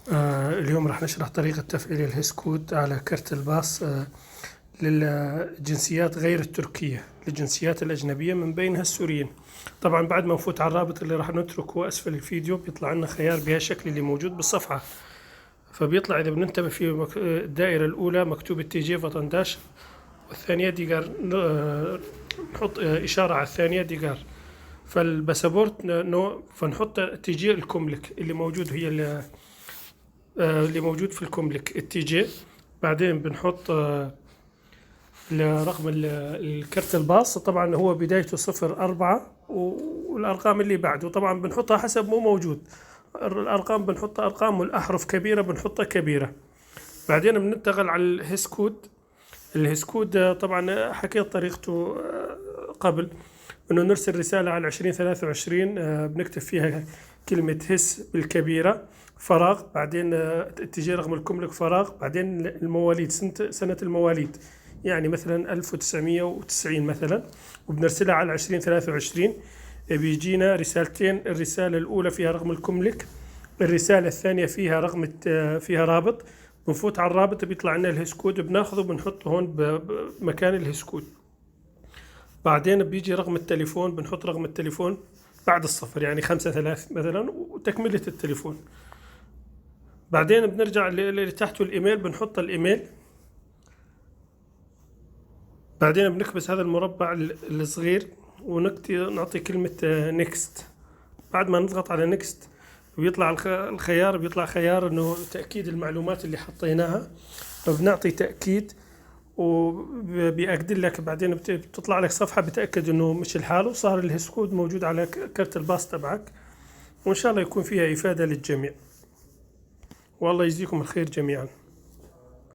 اليوم راح نشرح طريقة تفعيل الهيس كود على كرت الباص للجنسيات غير التركية، للجنسيات الأجنبية من بينها السوريين. طبعا بعد ما نفوت على الرابط اللي راح نتركه أسفل الفيديو بيطلع لنا خيار بهالشكل اللي موجود بالصفحة، فبيطلع إذا بننتبه في الدائرة الأولى مكتوب تي جي فطنداش، والثانية ديجار، نحط إشارة على الثانية ديجار. فالباسبورت نو فنحط تي جي الكوملك اللي موجود، هي اللي موجود في الكوملك التي جي. بعدين بنحط رقم الكرت الباص، طبعا هو بدايته 04 والأرقام اللي بعده طبعا بنحطها حسب مو موجود، الأرقام بنحطها أرقام والأحرف كبيرة بنحطها كبيرة. بعدين بننتقل على الهيس كود. الهيس كود طبعا حكيت طريقته قبل، انه نرسل رسالة على 2023 بنكتب فيها كلمة هس بالكبيرة فراغ، بعدين تجي رقم الكملك فراغ، بعدين المواليد سنة المواليد، يعني مثلا 1990 مثلا، وبنرسلها على 2023. بيجينا رسالتين، الرسالة الأولى فيها رقم الكملك، الرسالة الثانية فيها فيها رابط. بنفوت على الرابط بيطلع لنا الهيس كود، بناخذه بنحطه هون بمكان الهيس كود. بعدين بيجي رقم التليفون، بنحط رقم التليفون بعد الصفر، يعني 5 3 مثلا، وتكملة التليفون. بعدين بنرجع اللي تحته الإيميل، بنحط الإيميل. بعدين بنكبس هذا المربع الصغير ونعطي كلمة نيكست. بعد ما نضغط على نيكست بيطلع الخيار، بيطلع خيار انه تأكيد المعلومات اللي حطيناها، فبنعطي تأكيد وبيأكد لك. بعدين بتطلع لك صفحة بتأكد انه مش الحال وصار الهيس كود موجود على كرت الباص تبعك، وان شاء الله يكون فيها إفادة للجميع، والله يجزيكم الخير جميعا.